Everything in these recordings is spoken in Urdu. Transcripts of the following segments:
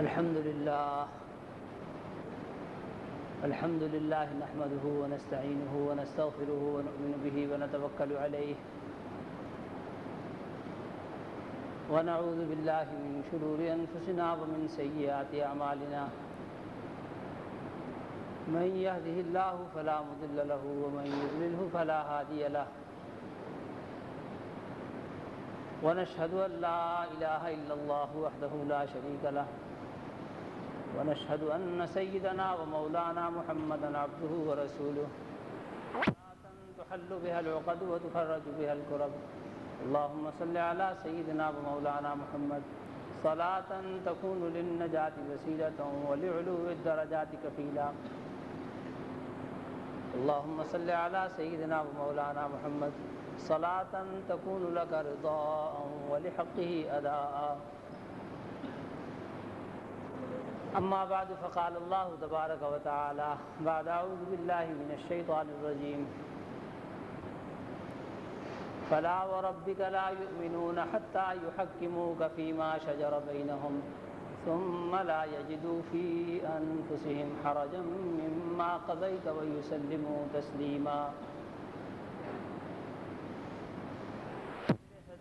الحمد لله نحمده ونستعينه ونستغفره ونؤمن به ونتوكل عليه ونعوذ بالله من شرور أنفسنا ومن سيئات أعمالنا من يهده الله فلا مضل له ومن يضلله فلا هادي له ونشهد أن لا إله إلا الله وحده لا شريك له ونشهد أن سيدنا ومولانا محمدا عبده ورسوله صلاة تحل بها العقد وتفرج بها الكرب اللهم صل على سيدنا ومولانا محمد صلاة تكون للنجاة وسيلة ولعلو الدرجات كفيلا اللهم صل على سيدنا ومولانا محمد صلاة تكون لك رضاء ولحقه أداء أما بعد فقال الله تبارك وتعالى بعد أعوذ بالله من الشيطان الرجيم فلا وربك لا يؤمنون حتى يحكموك فيما شجر بينهم ثم لا يجدوا في أنفسهم حرجا مما قضيت ويسلموا تسليما.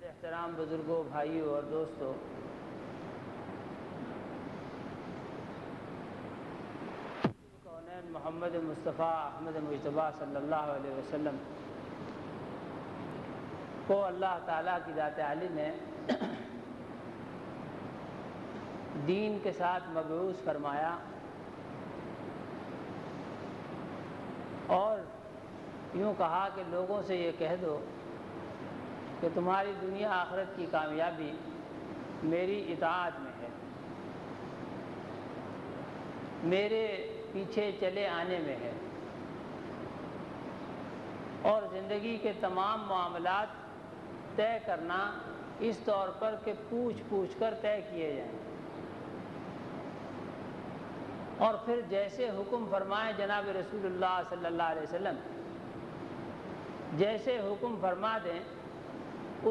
احترام بزرگوں، بھائیوں اور دوستوں، محمد مصطفیٰ احمد مجتبیٰ صلی اللہ علیہ وسلم کو اللہ تعالیٰ کی ذات عالی نے دین کے ساتھ مبعوث فرمایا اور یوں کہا کہ لوگوں سے یہ کہہ دو کہ تمہاری دنیا آخرت کی کامیابی میری اطاعت میں ہے، میرے پیچھے چلے آنے میں ہے، اور زندگی کے تمام معاملات طے کرنا اس طور پر کہ پوچھ پوچھ کر طے کیے جائیں، اور پھر جیسے حکم فرمائے جناب رسول اللہ صلی اللہ علیہ وسلم جیسے حکم فرما دیں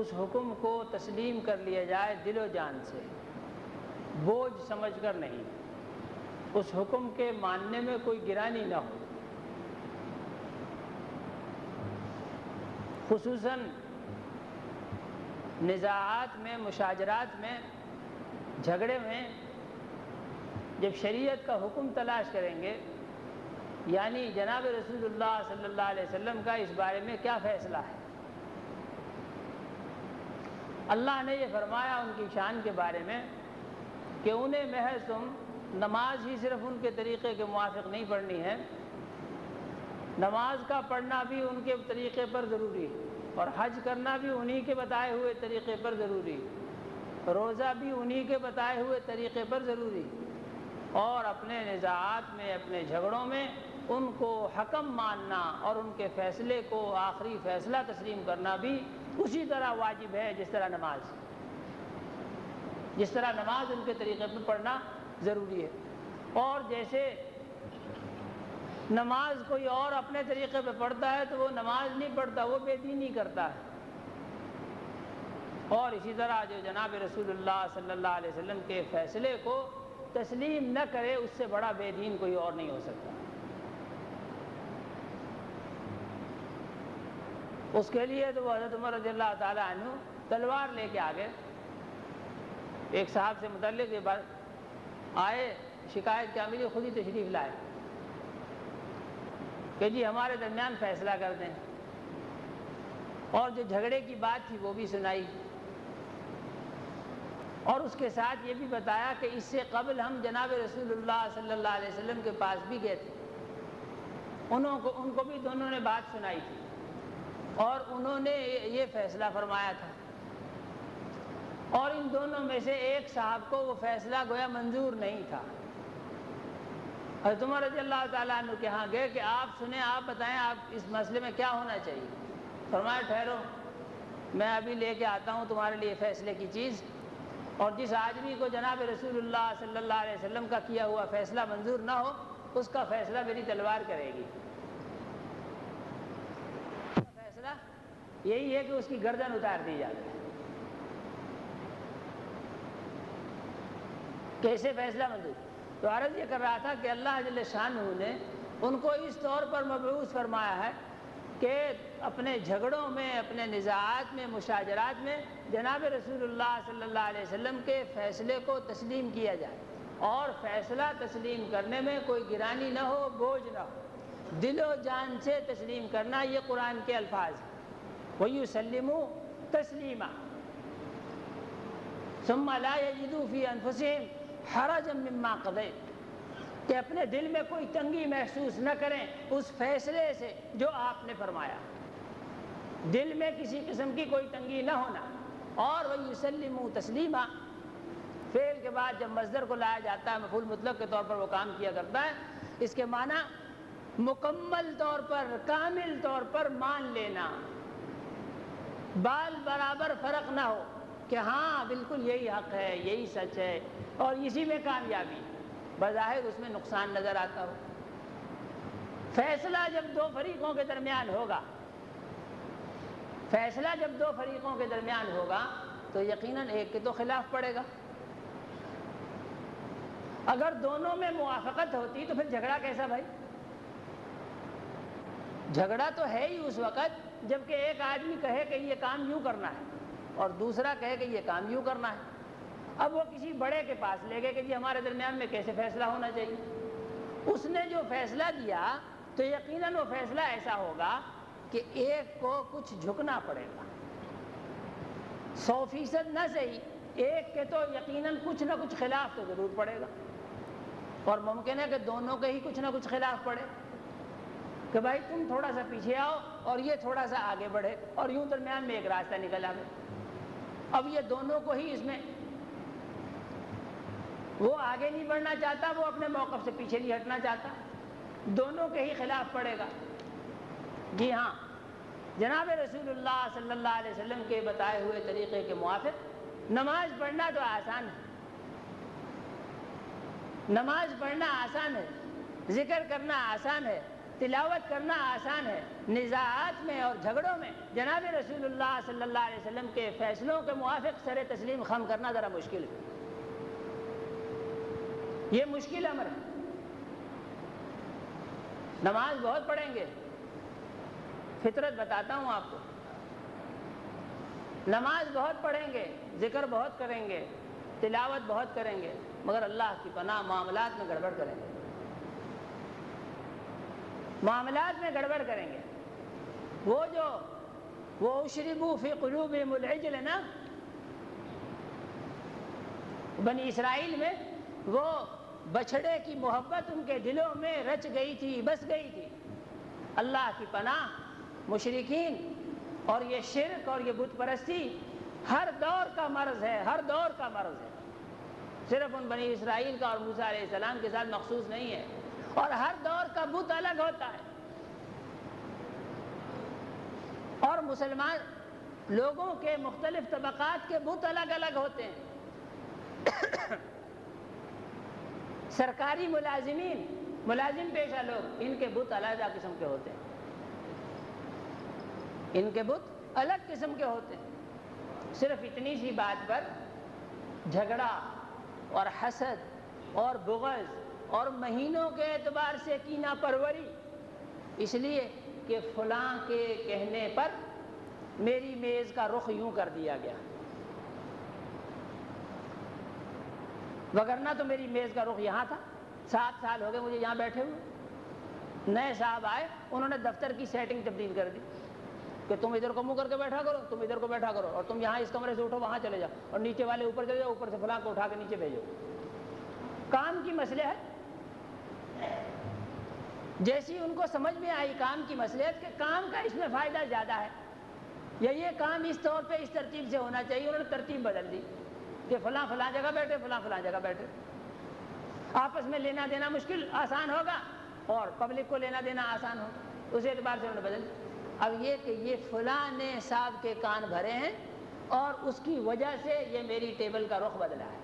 اس حکم کو تسلیم کر لیا جائے دل و جان سے، بوجھ سمجھ کر نہیں، اس حکم کے ماننے میں کوئی گرانی نہ ہو. خصوصاً نزاعات میں، مشاجرات میں، جھگڑے میں جب شریعت کا حکم تلاش کریں گے، یعنی جناب رسول اللہ صلی اللہ علیہ وسلم کا اس بارے میں کیا فیصلہ ہے. اللہ نے یہ فرمایا ان کی شان کے بارے میں کہ انہیں محض تم نماز ہی صرف ان کے طریقے کے موافق نہیں پڑھنی ہے، نماز کا پڑھنا بھی ان کے طریقے پر ضروری ہے، اور حج کرنا بھی انہی کے بتائے ہوئے طریقے پر ضروری ہے، روزہ بھی انہی کے بتائے ہوئے طریقے پر ضروری ہے، اور اپنے نزاعات میں، اپنے جھگڑوں میں ان کو حکم ماننا اور ان کے فیصلے کو آخری فیصلہ تسلیم کرنا بھی اسی طرح واجب ہے جس طرح نماز ان کے طریقے پر پڑھنا ضروری ہے. اور جیسے نماز کوئی اور اپنے طریقے پہ پڑھتا ہے تو وہ نماز نہیں پڑھتا، وہ بے دینی کرتا ہے. اور اسی طرح جو جناب رسول اللہ صلی اللہ علیہ وسلم کے فیصلے کو تسلیم نہ کرے، اس سے بڑا بے دین کوئی اور نہیں ہو سکتا. اس کے لیے تو وہ حضرت عمر رضی اللہ تعالیٰ عنہ تلوار لے کے آ گئے. ایک صاحب سے متعلق یہ بات آئے، شکایت کیا ملی، خود ہی تشریف لائے کہ جی ہمارے درمیان فیصلہ کر دیں، اور جو جھگڑے کی بات تھی وہ بھی سنائی، اور اس کے ساتھ یہ بھی بتایا کہ اس سے قبل ہم جناب رسول اللہ صلی اللہ علیہ وسلم کے پاس بھی گئے تھے، ان کو بھی دونوں نے بات سنائی تھی، اور انہوں نے یہ فیصلہ فرمایا تھا، اور ان دونوں میں سے ایک صاحب کو وہ فیصلہ گویا منظور نہیں تھا. حضرت عمر رضی اللہ تعالیٰ عنہ کے ہاں گئے کہ آپ سنیں، آپ بتائیں آپ اس مسئلے میں کیا ہونا چاہیے. فرمایا ٹھہرو، میں ابھی لے کے آتا ہوں تمہارے لیے فیصلے کی چیز، اور جس آدمی کو جناب رسول اللہ صلی اللہ علیہ وسلم کا کیا ہوا فیصلہ منظور نہ ہو اس کا فیصلہ میری تلوار کرے گی. فیصلہ یہی ہے کہ اس کی گردن اتار دی جاتی ہے. کیسے فیصلہ منظور؟ تو عرض یہ کر رہا تھا کہ اللہ جل شانہ نے ان کو اس طور پر مبعوث فرمایا ہے کہ اپنے جھگڑوں میں، اپنے نزاعات میں، مشاجرات میں جناب رسول اللہ صلی اللہ علیہ وسلم کے فیصلے کو تسلیم کیا جائے، اور فیصلہ تسلیم کرنے میں کوئی گرانی نہ ہو، بوجھ نہ ہو، دل و جان سے تسلیم کرنا، یہ قرآن کے الفاظ ہیں۔ وَيُسَلِّمُوا تسلیما ثم لا يجدوا في انفسهم حرجا مما قضيت، کہ اپنے دل میں کوئی تنگی محسوس نہ کریں اس فیصلے سے جو آپ نے فرمایا، دل میں کسی قسم کی کوئی تنگی نہ ہونا۔ اور وَيُسَلِّمُوا تسلیما، فعل کے بعد جب مصدر کو لایا جاتا ہے مفعول مطلق کے طور پر وہ کام کیا کرتا ہے، اس کے معنی مکمل طور پر، کامل طور پر مان لینا، بال برابر فرق نہ ہو کہ ہاں بالکل یہی حق ہے، یہی سچ ہے اور اسی میں کامیابی، بظاہر اس میں نقصان نظر آتا ہو۔ فیصلہ جب دو فریقوں کے درمیان ہوگا، فیصلہ جب دو فریقوں کے درمیان ہوگا تو یقیناً ایک کے تو خلاف پڑے گا۔ اگر دونوں میں موافقت ہوتی تو پھر جھگڑا کیسا بھائی؟ جھگڑا تو ہے ہی اس وقت جب کہ ایک آدمی کہے کہ یہ کام یوں کرنا ہے اور دوسرا کہے کہ یہ کام یوں کرنا ہے۔ اب وہ کسی بڑے کے پاس لے گئے کہ جی ہمارے درمیان میں کیسے فیصلہ ہونا چاہیے، اس نے جو فیصلہ دیا تو یقیناً وہ فیصلہ ایسا ہوگا کہ ایک کو کچھ جھکنا پڑے گا، 100% نہ صحیح، ایک کے تو یقیناً کچھ نہ کچھ خلاف تو ضرور پڑے گا، اور ممکن ہے کہ دونوں کے ہی کچھ نہ کچھ خلاف پڑے کہ بھائی تم تھوڑا سا پیچھے آؤ اور یہ تھوڑا سا آگے بڑھے، اور یوں درمیان میں ایک راستہ نکل آئے۔ اب یہ دونوں کو ہی اس میں، وہ آگے نہیں بڑھنا چاہتا، وہ اپنے موقف سے پیچھے نہیں ہٹنا چاہتا، دونوں کے ہی خلاف پڑے گا۔ جی ہاں، جناب رسول اللہ صلی اللہ علیہ وسلم کے بتائے ہوئے طریقے کے موافق نماز پڑھنا تو آسان ہے، نماز پڑھنا آسان ہے، ذکر کرنا آسان ہے، تلاوت کرنا آسان ہے، نزاعات میں اور جھگڑوں میں جناب رسول اللہ صلی اللہ علیہ وسلم کے فیصلوں کے موافق سر تسلیم خم کرنا ذرا مشکل ہے، یہ مشکل امر ہے۔ نماز بہت پڑھیں گے، فطرت بتاتا ہوں آپ کو، نماز بہت پڑھیں گے، ذکر بہت کریں گے، تلاوت بہت کریں گے، مگر اللہ کی پناہ معاملات میں گڑبڑ کریں گے، معاملات میں گڑبڑ کریں گے۔ وہ اشربوا فی قلوبہم العجل نا، بنی اسرائیل میں وہ بچھڑے کی محبت ان کے دلوں میں رچ گئی تھی، بس گئی تھی۔ اللہ کی پناہ، مشرکین اور یہ شرک اور یہ بت پرستی ہر دور کا مرض ہے، ہر دور کا مرض ہے، صرف ان بنی اسرائیل کا اور موسیٰ علیہ السلام کے ساتھ مخصوص نہیں ہے، اور ہر دور کا بت الگ ہوتا ہے، اور مسلمان لوگوں کے مختلف طبقات کے بت الگ الگ ہوتے ہیں۔ سرکاری ملازمین، ملازم پیشہ لوگ، ان کے بت علیحدہ قسم کے ہوتے ہیں، ان کے بت الگ قسم کے ہوتے ہیں۔ صرف اتنی سی بات پر جھگڑا اور حسد اور بغض اور مہینوں کے اعتبار سے کینہ پروری، اس لیے کہ فلاں کے کہنے پر میری میز کا رخ یوں کر دیا گیا، وگرنہ تو میری میز کا رخ یہاں تھا، 7 سال ہو گئے مجھے یہاں بیٹھے ہوئے، نئے صاحب آئے انہوں نے دفتر کی سیٹنگ تبدیل کر دی کہ تم ادھر کو منہ کر کے بیٹھا کرو، تم ادھر کو بیٹھا کرو، اور تم یہاں اس کمرے سے اٹھو وہاں چلے جاؤ، اور نیچے والے اوپر چلے جاؤ، اوپر سے فلاں کو اٹھا کے نیچے بھیجو۔ کام کی مصلحت، جیسی ان کو سمجھ میں آئی کام کی مصلحت کہ کام کا اس میں فائدہ زیادہ ہے، یا یہ کام اس طور پہ اس ترتیب سے ہونا چاہیے، انہوں نے ترتیب بدل دی کہ فلاں فلاں جگہ بیٹھے، فلاں فلاں جگہ بیٹھے، آپس میں لینا دینا مشکل آسان ہوگا اور پبلک کو لینا دینا آسان ہوگا، اس اعتبار سے انہوں نے بدل دی۔ اب یہ کہ یہ فلاں نے صاحب کے کان بھرے ہیں اور اس کی وجہ سے یہ میری ٹیبل کا رخ بدلا ہے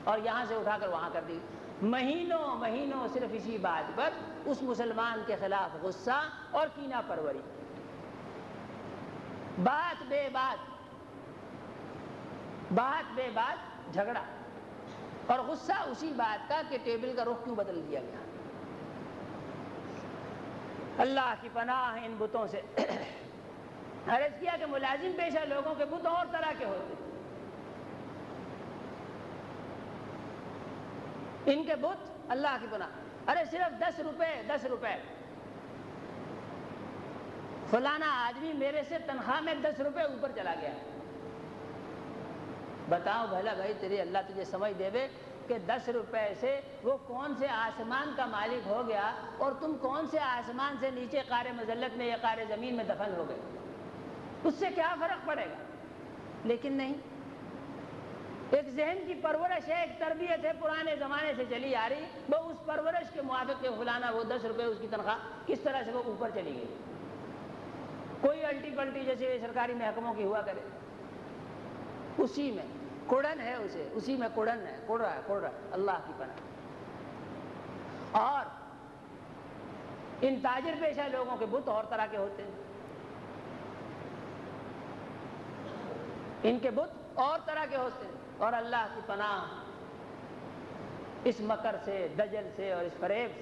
اور یہاں سے اٹھا کر وہاں کر دی، مہینوں صرف اسی بات پر اس مسلمان کے خلاف غصہ اور کینہ پروری، بات بے بات جھگڑا، اور غصہ اسی بات کا کہ ٹیبل کا رخ کیوں بدل دیا گیا۔ اللہ کی پناہ ان بتوں سے۔ عرض کیا کہ ملازم پیشہ لوگوں کے بت اور طرح کے ہوتے ہیں۔ ان کے بت اللہ کی پناہ، ارے صرف 10 روپے، فلانا آدمی میرے سے تنخواہ میں 10 روپے اوپر چلا گیا۔ بتاؤ بھلا بھائی تیری اللہ تجھے سمجھ دے وے کہ 10 روپے سے وہ کون سے آسمان کا مالک ہو گیا اور تم کون سے آسمان سے نیچے قعر مذلت میں یا قعر زمین میں دفن ہو گئے، اس سے کیا فرق پڑے گا؟ لیکن نہیں، ایک ذہن کی پرورش ہے، ایک تربیت ہے پرانے زمانے سے چلی آ رہی، وہ اس پرورش کے موافق کے فلانا وہ 10 روپے اس کی تنخواہ کس طرح سے وہ اوپر چلی گئی۔ کوئی الٹی پلٹی جیسے سرکاری محکموں کی ہوا کرے، اسی میں کڑن ہے، اسے اسی میں کڑن ہے، کڑ رہا ہے، اللہ کی پناہ۔ اور ان تاجر پیشہ لوگوں کے بت اور طرح کے ہوتے ہیں، ان کے بت اور طرح کے ہوتے ہیں، اور اللہ کی پناہ اس مکر سے، دجل سے اور اس فریب سے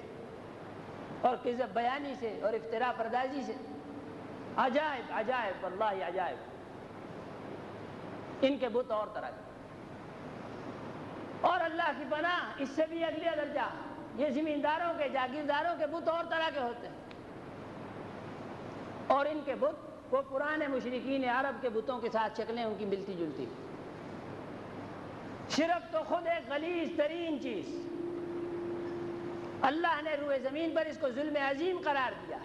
اور کذب بیانی سے اور افتراء پردازی سے۔ عجائب عجائب واللہ عجائب، ان کے بت اور طرح کے۔ اور اللہ کی پناہ اس سے بھی اگلا درجہ، یہ زمینداروں کے، جاگیرداروں کے بت اور طرح کے ہوتے ہیں، اور ان کے بت وہ پرانے مشرکین عرب کے بتوں کے ساتھ شکلیں ان کی ملتی جلتی۔ شرک تو خود ایک غلیظ ترین چیز، اللہ نے روئے زمین پر اس کو ظلم عظیم قرار دیا ہے۔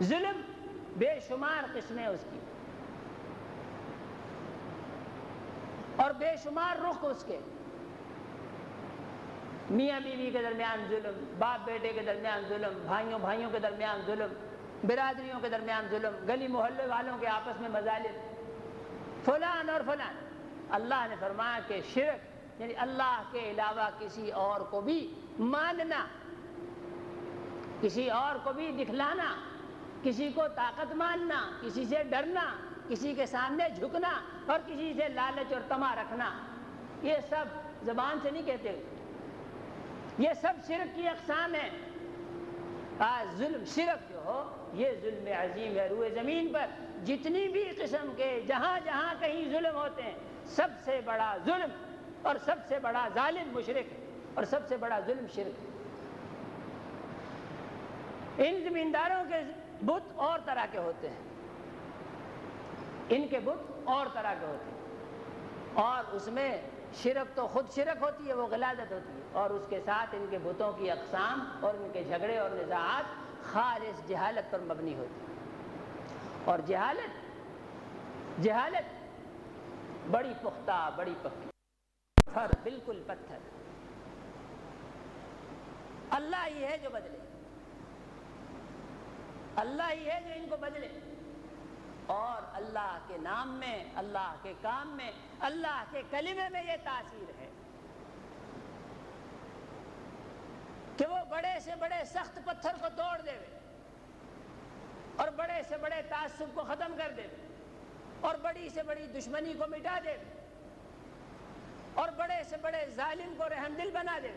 ظلم بے شمار قسمیں اس کی، اور بے شمار رخ اس کے، میاں بیوی کے درمیان ظلم، باپ بیٹے کے درمیان ظلم، بھائیوں بھائیوں کے درمیان ظلم، برادریوں کے درمیان ظلم، گلی محلے والوں کے آپس میں مظالم، فلان اور فلان۔ اللہ نے فرمایا کہ شرک یعنی اللہ کے علاوہ کسی اور کو بھی ماننا، کسی اور کو بھی دکھلانا، کسی کو طاقت ماننا، کسی سے ڈرنا، کسی کے سامنے جھکنا اور کسی سے لالچ اور طمع رکھنا، یہ سب زبان سے نہیں کہتے، یہ سب شرک کی اقسام ہیں۔ ظلم، شرک جو ہو یہ ظلم عظیم ہے۔ روئے زمین پر جتنی بھی قسم کے جہاں جہاں کہیں ظلم ہوتے ہیں، سب سے بڑا ظلم اور سب سے بڑا ظالم مشرک ہے، اور سب سے بڑا ظلم شرک ہے۔ ان زمینداروں کے بت اور طرح کے ہوتے ہیں، ان کے بت اور طرح کے ہوتے ہیں، اور اس میں شرک تو خود شرک ہوتی ہے، وہ غلاظت ہوتی ہے، اور اس کے ساتھ ان کے بتوں کی اقسام اور ان کے جھگڑے اور نزاعات خالص جہالت پر مبنی ہوتی ہے۔ اور جہالت بڑی پختہ، بڑی پکی، پتھر، بالکل پتھر۔ اللہ ہی ہے جو بدلے، اللہ ہی ہے جو ان کو بدلے، اور اللہ کے نام میں، اللہ کے کام میں، اللہ کے کلمے میں یہ تاثیر ہے کہ وہ بڑے سے بڑے سخت پتھر کو توڑ دے اور بڑے سے بڑے تعصب کو ختم کر دے اور بڑی سے بڑی دشمنی کو مٹا دے اور بڑے سے بڑے ظالم کو رحم دل بنا دے۔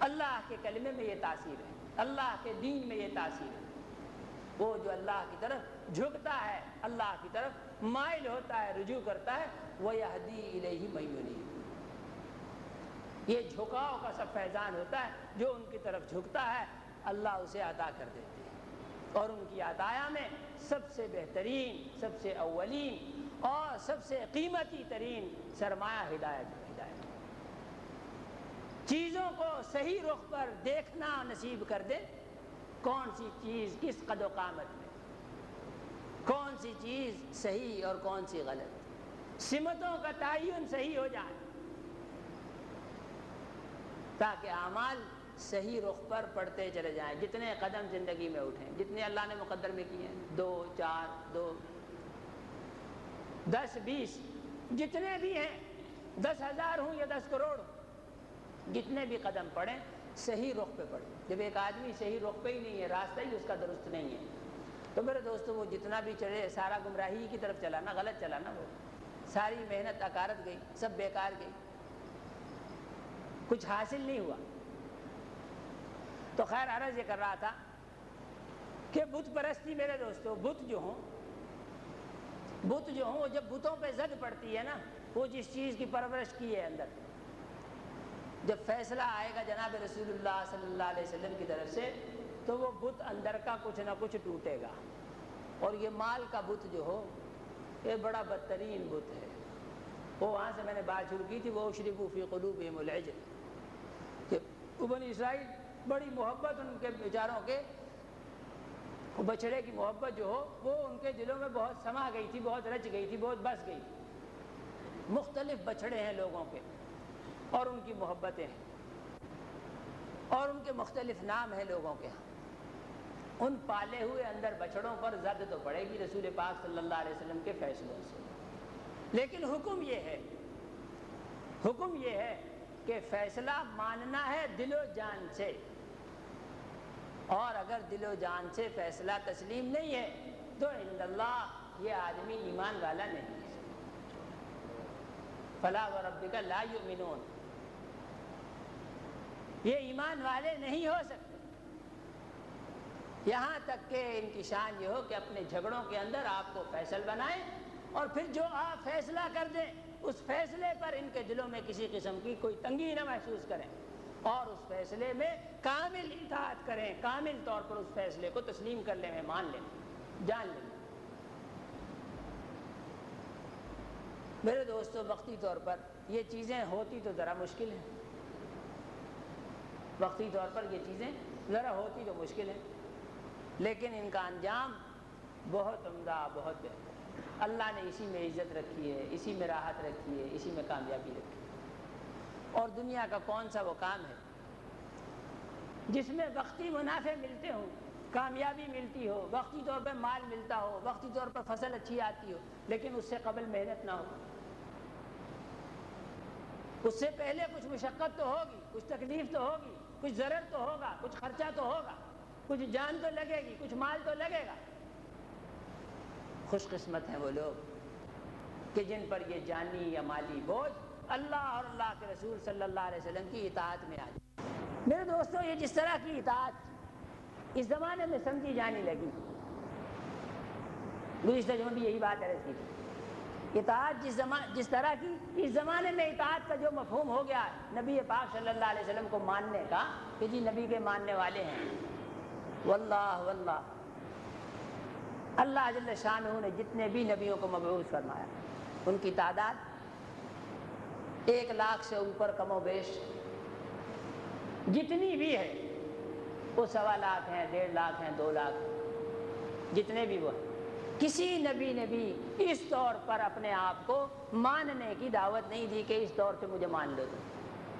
اللہ کے کلمے میں یہ تاثیر ہے، اللہ کے دین میں یہ تاثیر ہے۔ وہ جو اللہ کی طرف جھکتا ہے، اللہ کی طرف مائل ہوتا ہے، رجوع کرتا ہے، وَيَهْدِي إِلَيْهِ مَن يُنِيبُ، یہ جھکاؤ کا سب فیضان ہوتا ہے، جو ان کی طرف جھکتا ہے اللہ اسے عطا کر دیتے ہیں، اور ان کی عطایا میں سب سے بہترین، سب سے اولین اور سب سے قیمتی ترین سرمایہ ہدایت ہے۔ چیزوں کو صحیح رخ پر دیکھنا نصیب کر دے، کون سی چیز کس قد و قامت میں، کون سی چیز صحیح اور کون سی غلط، سمتوں کا تعین صحیح ہو جائے تاکہ اعمال صحیح رخ پر پڑتے چلے جائیں۔ جتنے قدم زندگی میں اٹھیں، جتنے اللہ نے مقدر میں کیے ہیں، 2 4 2 10 20 جتنے بھی ہیں، 10,000 ہوں یا 10 کروڑ ہوں، جتنے بھی قدم پڑیں صحیح رخ پہ پڑیں۔ جب ایک آدمی صحیح رخ پہ ہی نہیں ہے، راستہ ہی اس کا درست نہیں ہے، تو میرے دوستو وہ جتنا بھی چلے سارا گمراہی کی طرف چلا نا، غلط چلا نا، وہ ساری محنت اکارت گئی، سب بیکار گئی، کچھ حاصل نہیں ہوا۔ تو خیر عرض یہ کر رہا تھا کہ بت پرستی میرے دوستو، بت جو ہوں وہ جب بتوں پہ زد پڑتی ہے نا، وہ جس چیز کی پرورش کی ہے اندر، جب فیصلہ آئے گا جناب رسول اللہ صلی اللہ علیہ وسلم کی طرف سے تو وہ بت اندر کا کچھ نہ کچھ ٹوٹے گا۔ اور یہ مال کا بت جو ہو یہ بڑا بدترین بت ہے۔ وہ وہاں سے میں نے بات شروع کی تھی، وہ اشربوا فی قلوبہم العجل، کہ بنی اسرائیل بڑی محبت ان کے بیچاروں کے بچڑے کی محبت جو ہو وہ ان کے دلوں میں بہت سما گئی تھی، بہت رچ گئی تھی، بہت بس گئی تھی۔ مختلف بچڑے ہیں لوگوں کے اور ان کی محبتیں ہیں اور ان کے مختلف نام ہیں لوگوں کے ہاں۔ ان پالے ہوئے اندر بچڑوں پر زد تو پڑے گی رسول پاک صلی اللہ علیہ وسلم کے فیصلوں سے، لیکن حکم یہ ہے کہ فیصلہ ماننا ہے دل و جان سے، اور اگر دل و جان سے فیصلہ تسلیم نہیں ہے تو عند اللہ یہ آدمی ایمان والا نہیں ہے۔ فلا وربک لا یؤمنون، یہ ایمان والے نہیں ہو سکتے، یہاں تک کہ ان کی شان یہ ہو کہ اپنے جھگڑوں کے اندر آپ کو فیصل بنائیں اور پھر جو آپ فیصلہ کر دیں اس فیصلے پر ان کے دلوں میں کسی قسم کی کوئی تنگی نہ محسوس کریں اور اس فیصلے میں کامل اطاعت کریں، کامل طور پر اس فیصلے کو تسلیم کر لیں، مان لیں، جان لیں۔ میرے دوستو وقتی طور پر یہ چیزیں ہوتی تو ذرا مشکل ہیں، وقتی طور پر یہ چیزیں ذرا ہوتی تو مشکل ہیں، لیکن ان کا انجام بہت عمدہ، بہت بہتر۔ اللہ نے اسی میں عزت رکھی ہے، اسی میں راحت رکھی ہے، اسی میں کامیابی رکھی ہے۔ اور دنیا کا کون سا وہ کام ہے جس میں وقتی منافع ملتے ہوں، کامیابی ملتی ہو، وقتی طور پر مال ملتا ہو، وقتی طور پر فصل اچھی آتی ہو، لیکن اس سے قبل محنت نہ ہو، اس سے پہلے کچھ مشقت تو ہوگی، کچھ تکلیف تو ہوگی، کچھ ضرر تو ہوگا، کچھ خرچہ تو ہوگا، کچھ جان تو لگے گی، کچھ مال تو لگے گا۔ خوش قسمت ہیں وہ لوگ کہ جن پر یہ جانی یا مالی بوجھ اللہ اور اللہ کے رسول صلی اللہ علیہ وسلم کی اطاعت میں آ جائے۔ میرے دوستو یہ جس طرح کی اطاعت اس زمانے میں سمجھی جانے لگی، گزشتہ جمعہ بھی یہی بات عرض کی تھی، اطاعت جس طرح کی اس زمانے میں اطاعت کا جو مفہوم ہو گیا ہے نبی پاک صلی اللہ علیہ وسلم کو ماننے کا کہ جی نبی کے ماننے والے ہیں، واللہ اللہ جل شانہ نے جتنے بھی نبیوں کو مبعوث فرمایا ان کی تعداد 1,00,000 سے اوپر کم و بیش جتنی بھی ہے، وہ 1.25 ہیں، 1.5 ہیں، 2 لاکھ، جتنے بھی وہ ہیں، کسی نبی نے بھی اس طور پر اپنے آپ کو ماننے کی دعوت نہیں دی کہ اس طور سے مجھے مان لو،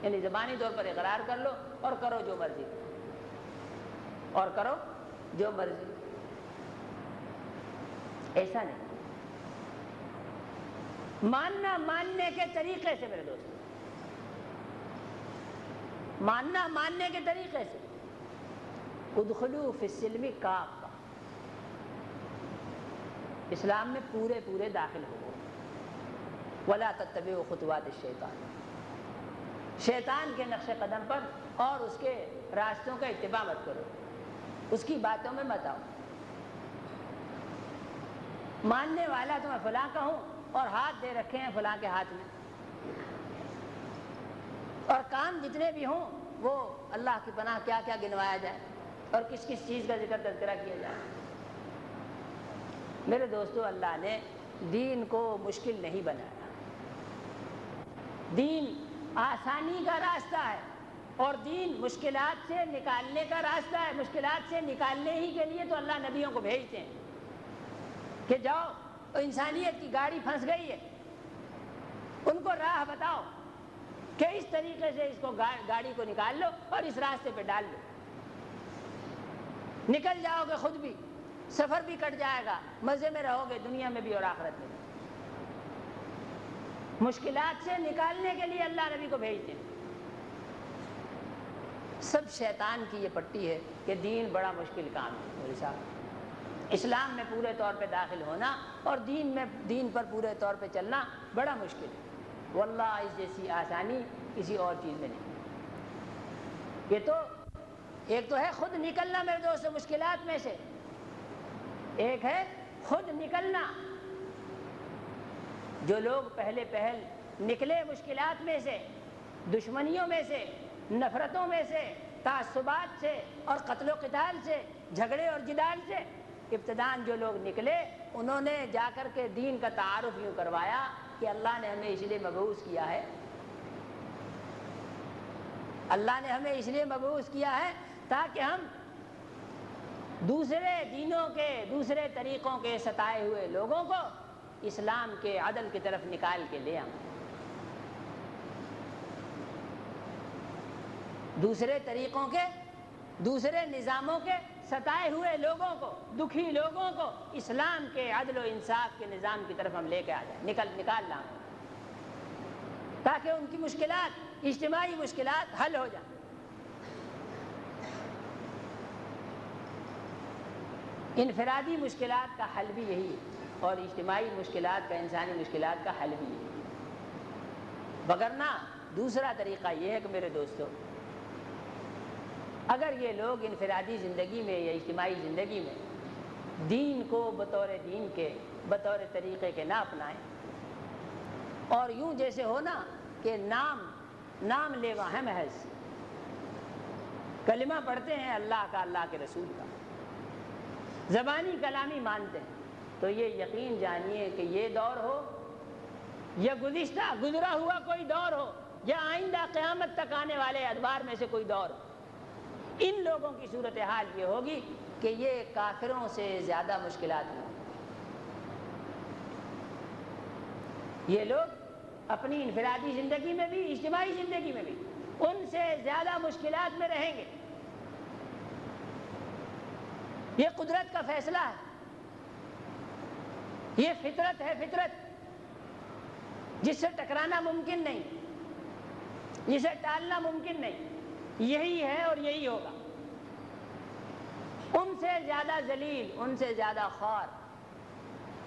یعنی زبانی طور پر اقرار کر لو اور کرو جو مرضی، اور کرو جو مرضی، ایسا نہیں۔ ماننے کے طریقے سے میرے دوست، ماننے کے طریقے سے ادخلوا فی السلم کافہ، اسلام میں پورے داخل ہو، ولا تتبعوا خطوات الشیطان، شیطان کے نقش قدم پر اور اس کے راستوں کا اتباع مت کرو، اس کی باتوں میں مت آؤ۔ ماننے والا تو میں فلاں کا ہوں اور ہاتھ دے رکھے ہیں فلاں کے ہاتھ میں، اور کام جتنے بھی ہوں وہ اللہ کی پناہ کیا کیا گنوایا جائے اور کس کس چیز کا ذکر تذکرہ کیا جائے۔ میرے دوستو اللہ نے دین کو مشکل نہیں بنایا، دین آسانی کا راستہ ہے اور دین مشکلات سے نکالنے کا راستہ ہے۔ مشکلات سے نکالنے ہی کے لیے تو اللہ نبیوں کو بھیجتے ہیں کہ جاؤ انسانیت کی گاڑی پھنس گئی ہے، ان کو راہ بتاؤ کہ اس طریقے سے اس کو گاڑی کو نکال لو اور اس راستے پہ ڈال لو، نکل جاؤ گے، خود بھی سفر بھی کٹ جائے گا، مزے میں رہو گے دنیا میں بھی اور آخرت میں بھی۔ مشکلات سے نکالنے کے لیے اللہ نبی کو بھیجتے ہیں۔ سب شیطان کی یہ پٹی ہے کہ دین بڑا مشکل کام ہے۔ میرے صاحب اسلام میں پورے طور پہ داخل ہونا اور دین پر پورے طور پہ چلنا بڑا مشکل ہے، واللہ اس جیسی آسانی کسی اور چیز میں نہیں۔ یہ تو ایک تو ہے خود نکلنا میرے دوستو مشکلات میں سے، ایک ہے خود نکلنا۔ جو لوگ پہلے نکلے مشکلات میں سے، دشمنیوں میں سے، نفرتوں میں سے، تعصبات سے اور قتل و قتال سے، جھگڑے اور جدال سے ابتداً جو لوگ نکلے، انہوں نے جا کر کے دین کا تعارف یوں کروایا کہ اللہ نے ہمیں اس لیے مبعوث کیا ہے، اللہ نے ہمیں اس لیے مبعوث کیا ہے تاکہ ہم دوسرے دینوں کے، دوسرے طریقوں کے ستائے ہوئے لوگوں کو اسلام کے عدل کی طرف نکال کے لے آئیں، دوسرے طریقوں کے، دوسرے نظاموں کے ستائے ہوئے لوگوں کو، دکھی لوگوں کو اسلام کے عدل و انصاف کے نظام کی طرف ہم لے کے آ جائیں، نکال لائیں، تاکہ ان کی مشکلات، اجتماعی مشکلات حل ہو جائیں۔ انفرادی مشکلات کا حل بھی یہی ہے اور اجتماعی مشکلات کا، انسانی مشکلات کا حل بھی یہی ہے۔ وگرنہ دوسرا طریقہ یہ ہے کہ میرے دوستو، اگر یہ لوگ انفرادی زندگی میں یا اجتماعی زندگی میں دین کو بطور دین کے، بطور طریقے کے نہ اپنائیں اور یوں جیسے ہو نا کہ نام لیوا ہے محض، کلمہ پڑھتے ہیں اللہ کا، اللہ کے رسول کا، زبانی کلامی مانتے ہیں، تو یہ یقین جانیے کہ یہ دور ہو یا گزشتہ گزرا ہوا کوئی دور ہو یا آئندہ قیامت تک آنے والے ادوار میں سے کوئی دور ہو، ان لوگوں کی صورتحال یہ ہوگی کہ یہ کافروں سے زیادہ مشکلات میں، یہ لوگ اپنی انفرادی زندگی میں بھی، اجتماعی زندگی میں بھی ان سے زیادہ مشکلات میں رہیں گے۔ یہ قدرت کا فیصلہ ہے، یہ فطرت ہے، فطرت جس سے ٹکرانا ممکن نہیں، جسے ٹالنا ممکن نہیں، یہی ہے اور یہی ہوگا۔ ان سے زیادہ ذلیل، ان سے زیادہ خوار،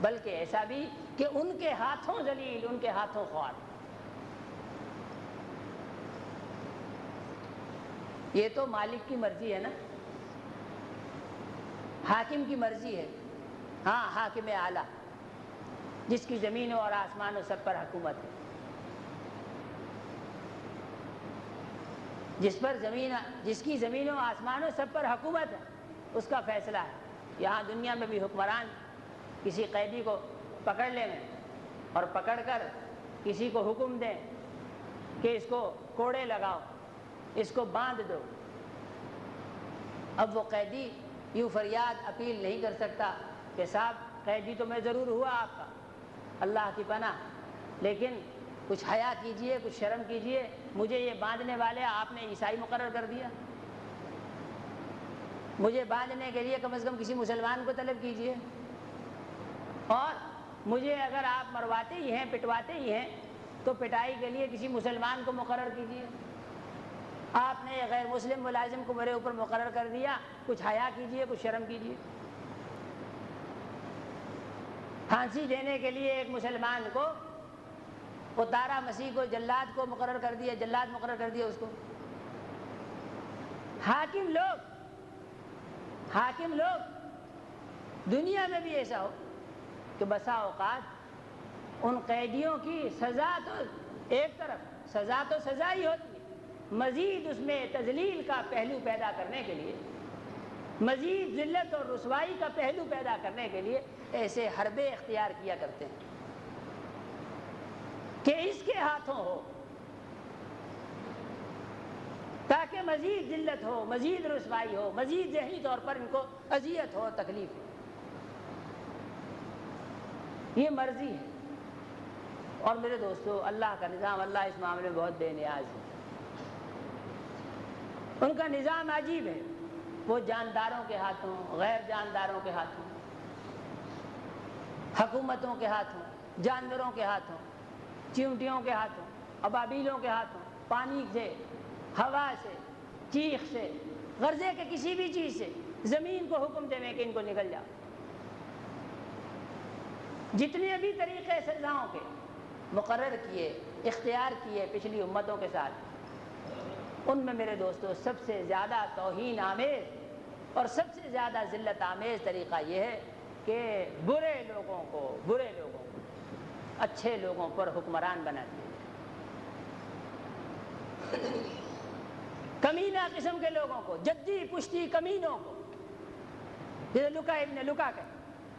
بلکہ ایسا بھی کہ ان کے ہاتھوں ذلیل، ان کے ہاتھوں خوار۔ یہ تو مالک کی مرضی ہے نا، حاکم کی مرضی ہے، ہاں حاکم اعلیٰ جس کی زمینوں اور آسمانوں سب پر حکومت ہے، جس کی زمینوں آسمانوں سب پر حکومت ہے، اس کا فیصلہ ہے۔ یہاں دنیا میں بھی حکمران کسی قیدی کو پکڑ لیں اور پکڑ کر کسی کو حکم دیں کہ اس کو کوڑے لگاؤ، اس کو باندھ دو، اب وہ قیدی یوں فریاد اپیل نہیں کر سکتا کہ صاحب قیدی تو میں ضرور ہوا آپ کا، اللہ کی پناہ، لیکن کچھ حیا کیجئے، کچھ شرم کیجئے، مجھے یہ باندھنے والے آپ نے عیسائی مقرر کر دیا، مجھے باندھنے کے لیے کم از کم کسی مسلمان کو طلب کیجئے، اور مجھے اگر آپ مرواتے ہی ہیں، پٹواتے ہی ہیں تو پٹائی کے لیے کسی مسلمان کو مقرر کیجئے۔ آپ نے غیر مسلم ملازم کو میرے اوپر مقرر کر دیا، کچھ حیا کیجئے، کچھ شرم کیجئے۔ پھانسی دینے کے لیے ایک مسلمان کو اتارا، مسیح کو، جلاد کو مقرر کر دیا، جلاد مقرر کر دیا اس کو۔ حاکم لوگ دنیا میں بھی ایسا ہو کہ بسا اوقات ان قیدیوں کی سزا تو ایک طرف، سزا تو سزا ہی ہوتی ہے، مزید اس میں تذلیل کا پہلو پیدا کرنے کے لیے، مزید ذلت اور رسوائی کا پہلو پیدا کرنے کے لیے ایسے حربے اختیار کیا کرتے ہیں کہ اس کے ہاتھوں ہو، تاکہ مزید ذلت ہو، مزید رسوائی ہو، مزید ذہنی طور پر ان کو اذیت ہو، تکلیف ہو۔ یہ مرضی ہے، اور میرے دوستو اللہ کا نظام، اللہ اس معاملے میں بہت بے نیاز ہے، ان کا نظام عجیب ہے، وہ جانداروں کے ہاتھوں، غیر جانداروں کے ہاتھوں، حکومتوں کے ہاتھوں، جانوروں کے ہاتھوں، چیونٹیوں کے ہاتھوں، ابابیلوں کے ہاتھوں، پانی سے، ہوا سے، چیخ سے، غرضے کے کسی بھی چیز سے زمین کو حکم دے کہ ان کو نکل جاؤ، جتنے بھی طریقے سزاؤں کے مقرر کیے، اختیار کیے پچھلی امتوں کے ساتھ، ان میں میرے دوستو سب سے زیادہ توہین آمیز اور سب سے زیادہ ذلت آمیز طریقہ یہ ہے کہ برے لوگوں کو اچھے لوگوں پر حکمران بنا دیا، کمینہ قسم کے لوگوں کو، جدی پشتی کمینوں کو، جیسے لکا ابن لکا کہ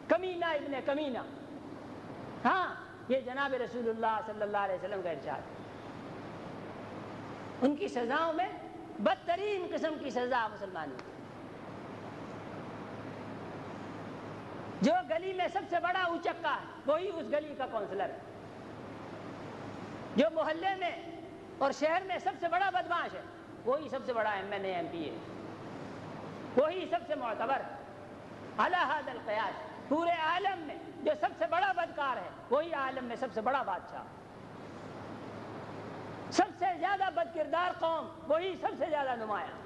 کمینہ ابن کمینہ، ہاں یہ جناب رسول اللہ صلی اللہ علیہ وسلم کا ارشاد ہے۔ ان کی سزاؤں میں بدترین قسم کی سزا مسلمانوں کی، جو گلی میں سب سے بڑا اونچکا ہے وہی اس گلی کا کونسلر ہے، جو محلے میں اور شہر میں سب سے بڑا بدماش ہے وہی سب سے بڑا MNA MP ہے، وہی سب سے معتبر ہے۔ علی ھذا القیاس پورے عالم میں جو سب سے بڑا بدکار ہے وہی عالم میں سب سے بڑا بادشاہ، سب سے زیادہ بد کردار قوم وہی سب سے زیادہ نمایاں۔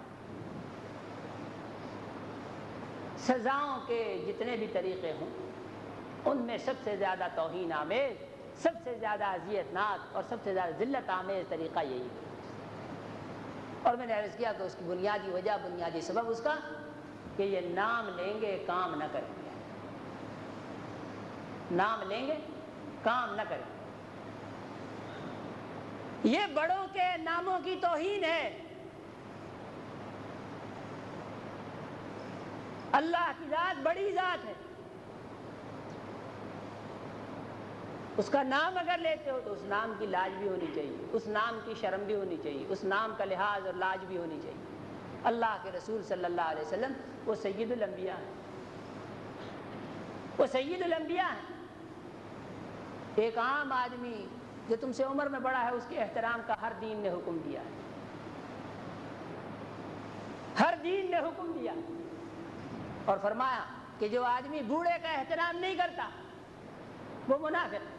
سزاؤں کے جتنے بھی طریقے ہوں ان میں سب سے زیادہ توہین آمیز، سب سے زیادہ اذیت ناک اور سب سے زیادہ ذلت آمیز طریقہ یہی ہے۔ اور میں نے عرض کیا کہ اس کی بنیادی وجہ، بنیادی سبب اس کا کہ یہ نام لیں گے کام نہ کریں گے، نام لیں گے کام نہ کریں گے۔ یہ بڑوں کے ناموں کی توہین ہے۔ اللہ کی ذات بڑی ذات ہے، اس کا نام اگر لیتے ہو تو اس نام کی لاج بھی ہونی چاہیے، اس نام کی شرم بھی ہونی چاہیے، اس نام کا لحاظ اور لاج بھی ہونی چاہیے۔ اللہ کے رسول صلی اللہ علیہ وسلم وہ سید الانبیاء ہیں، وہ سید الانبیاء ہیں۔ ایک عام آدمی جو تم سے عمر میں بڑا ہے اس کے احترام کا ہر دین نے حکم دیا ہے، ہر دین نے حکم دیا اور فرمایا کہ جو آدمی بوڑھے کا احترام نہیں کرتا وہ منافق ہے۔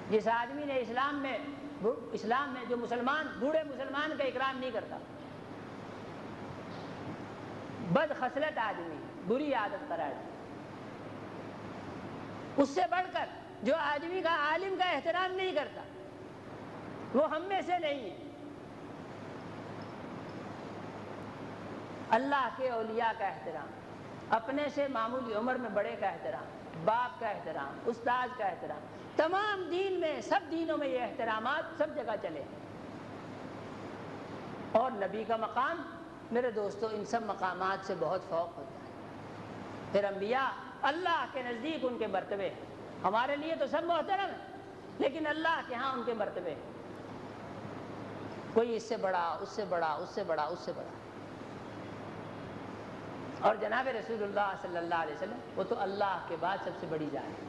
جس آدمی نے اسلام میں جو مسلمان بوڑھے مسلمان کا اکرام نہیں کرتا بد خصلت آدمی، بری عادت قرار دی۔ اس سے بڑھ کر جو آدمی کا عالم کا احترام نہیں کرتا وہ ہم میں سے نہیں ہے۔ اللہ کے اولیاء کا احترام، اپنے سے معمولی عمر میں بڑے کا احترام، باپ کا احترام، استاد کا احترام، تمام دین میں، سب دینوں میں یہ احترامات سب جگہ چلے۔ اور نبی کا مقام میرے دوستو ان سب مقامات سے بہت فوق ہوتا ہے۔ پھر انبیاء اللہ کے نزدیک ان کے مرتبے ہیں، ہمارے لیے تو سب محترم ہیں لیکن اللہ کے ہاں ان کے مرتبے ہیں، کوئی اس سے بڑا، اس سے بڑا، اس سے بڑا، اس سے بڑا۔ اور جناب رسول اللہ صلی اللہ علیہ وسلم وہ تو اللہ کے بعد سب سے بڑی ذات ہے،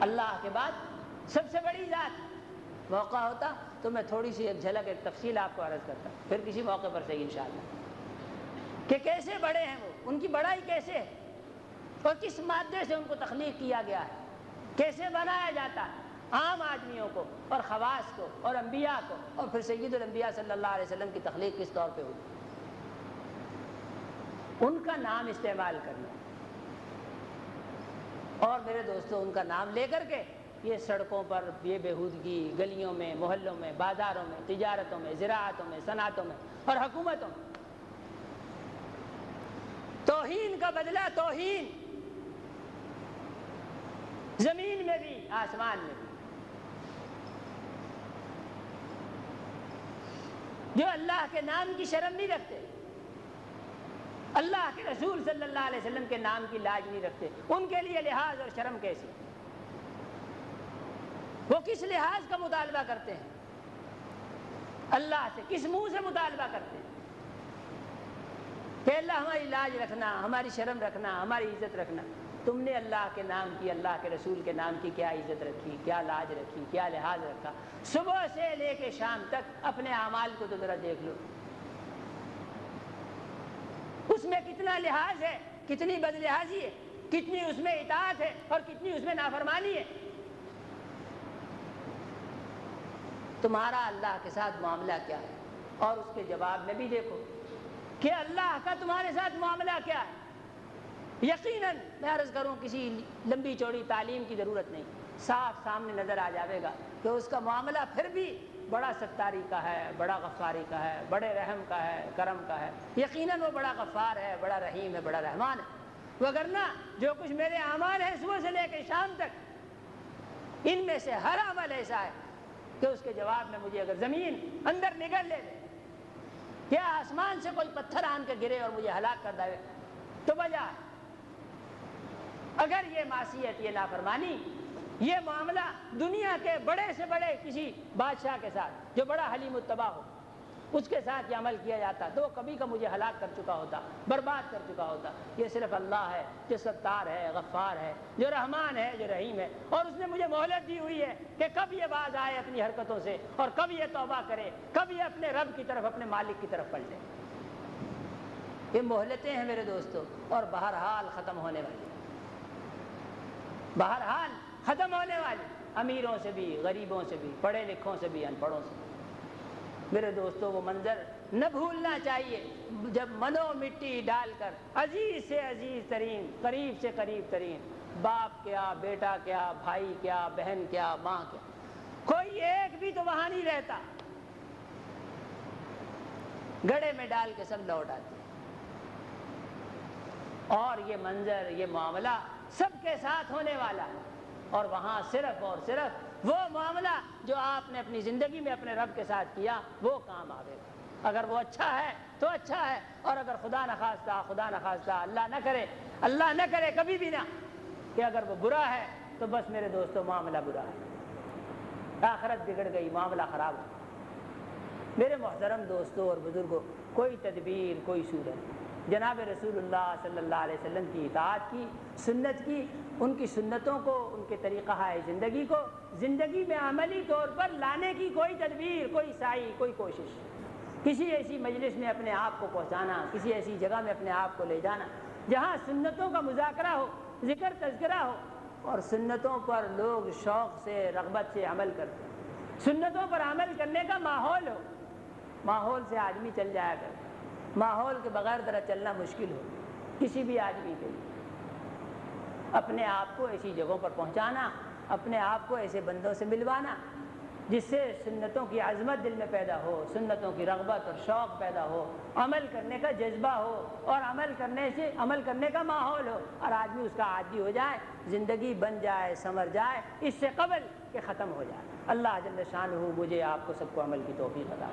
اللہ کے بعد سب سے بڑی ذات۔ موقع ہوتا تو میں تھوڑی سی ایک جھلک، ایک تفصیل آپ کو عرض کرتا، پھر کسی موقع پر صحیح انشاءاللہ، کہ کیسے بڑے ہیں وہ، ان کی بڑائی کیسے ہے اور کس مادے سے ان کو تخلیق کیا گیا ہے، کیسے بنایا جاتا ہے، عام آدمیوں کو اور خواص کو اور انبیاء کو، اور پھر سید الانبیاء صلی اللہ علیہ وسلم کی تخلیق کس طور پہ ہوئی، ان کا نام استعمال کرنا۔ اور میرے دوستو ان کا نام لے کر کے یہ سڑکوں پر یہ بےہودگی، گلیوں میں، محلوں میں، بازاروں میں، تجارتوں میں، زراعتوں میں، صنعتوں میں اور حکومتوں میں توہین کا بدلہ توہین، زمین میں بھی آسمان میں بھی۔ جو اللہ کے نام کی شرم نہیں رکھتے، اللہ کے رسول صلی اللہ علیہ وسلم کے نام کی لاج نہیں رکھتے، ان کے لیے لحاظ اور شرم کیسی؟ وہ کس لحاظ کا مطالبہ کرتے ہیں اللہ سے، کس منہ سے مطالبہ کرتے ہیں کہ اللہ ہماری لاج رکھنا، ہماری شرم رکھنا، ہماری عزت رکھنا؟ تم نے اللہ کے نام کی، اللہ کے رسول کے نام کی کیا عزت رکھی، کیا لاج رکھی، کیا لحاظ رکھا؟ صبح سے لے کے شام تک اپنے اعمال کو تو ذرا دیکھ لو، اس میں کتنا لحاظ ہے، کتنی بد لحاظی ہے، کتنی اس میں اطاعت ہے اور کتنی اس میں نافرمانی ہے۔ تمہارا اللہ کے ساتھ معاملہ کیا ہے؟ اور اس کے جواب میں بھی دیکھو کہ اللہ کا تمہارے ساتھ معاملہ کیا ہے۔ یقیناً میں عرض کروں کسی لمبی چوڑی تعلیم کی ضرورت نہیں، صاف سامنے نظر آ جاوے گا کہ اس کا معاملہ پھر بھی بڑا ستاری کا ہے، بڑا غفاری کا ہے، بڑے رحم کا ہے، کرم کا ہے۔ یقیناً وہ بڑا غفار ہے، بڑا رحیم ہے، بڑا رحمان ہے۔ وگرنہ جو کچھ میرے اعمال ہیں صبح سے لے کے شام تک، ان میں سے ہر عمل ایسا ہے کہ اس کے جواب میں مجھے اگر زمین اندر نگل لے یا آسمان سے کوئی پتھر آن کے گرے اور مجھے ہلاک کر دے تو بجا ہے۔ اگر یہ معصیت، یہ نافرمانی، یہ معاملہ دنیا کے بڑے سے بڑے کسی بادشاہ کے ساتھ جو بڑا حلیم التباہ ہو، اس کے ساتھ یہ عمل کیا جاتا تو وہ کبھی کا مجھے ہلاک کر چکا ہوتا، برباد کر چکا ہوتا۔ یہ صرف اللہ ہے جو ستار ہے، غفار ہے، جو رحمان ہے، جو رحیم ہے، اور اس نے مجھے مہلت دی ہوئی ہے کہ کب یہ باز آئے اپنی حرکتوں سے اور کب یہ توبہ کرے، کب یہ اپنے رب کی طرف، اپنے مالک کی طرف پلٹے۔ یہ مہلتیں ہیں میرے دوستو، اور بہرحال ختم ہونے والی، بہرحال ختم ہونے والی، امیروں سے بھی، غریبوں سے بھی، پڑھے لکھوں سے بھی، ان پڑھوں سے بھی۔ میرے دوستو وہ منظر نہ بھولنا چاہیے جب منو مٹی ڈال کر عزیز سے عزیز ترین، قریب سے قریب ترین، باپ کیا، بیٹا کیا، بھائی کیا، بہن کیا، ماں کیا، کوئی ایک بھی تو وہاں نہیں رہتا، گڑھے میں ڈال کے سب لوٹ آتے۔ اور یہ منظر، یہ معاملہ سب کے ساتھ ہونے والا ہے، اور وہاں صرف اور صرف وہ معاملہ جو آپ نے اپنی زندگی میں اپنے رب کے ساتھ کیا وہ کام آئے گا۔ اگر وہ اچھا ہے تو اچھا ہے، اور اگر خدا نخواستہ اللہ نہ کرے کبھی بھی نہ کہ اگر وہ برا ہے تو بس میرے دوستو معاملہ برا ہے، آخرت بگڑ گئی، معاملہ خراب ہو۔ میرے محترم دوستو اور بزرگوں، کوئی تدبیر، کوئی صورت، جناب رسول اللہ صلی اللہ علیہ وسلم کی اطاعت کی، سنت کی، ان کی سنتوں کو، ان کے طریقہ زندگی کو زندگی میں عملی طور پر لانے کی کوئی تدبیر، کوئی سعی، کوئی کوشش، کسی ایسی مجلس میں اپنے آپ کو پہنچانا، کسی ایسی جگہ میں اپنے آپ کو لے جانا جہاں سنتوں کا مذاکرہ ہو، ذکر تذکرہ ہو، اور سنتوں پر لوگ شوق سے، رغبت سے عمل کرتے ہیں، سنتوں پر عمل کرنے کا ماحول ہو۔ ماحول سے آدمی چل جایا کرے، ماحول کے بغیر ذرا چلنا مشکل ہو کسی بھی آدمی کے لیے۔ اپنے آپ کو ایسی جگہوں پر پہنچانا، اپنے آپ کو ایسے بندوں سے ملوانا جس سے سنتوں کی عظمت دل میں پیدا ہو، سنتوں کی رغبت اور شوق پیدا ہو، عمل کرنے کا جذبہ ہو، اور عمل کرنے کا ماحول ہو، اور آدمی اس کا عادی ہو جائے، زندگی بن جائے، سنور جائے اس سے قبل کہ ختم ہو جائے۔ اللہ جل شانہ مجھے آپ کو سب کو عمل کی توفیق عطا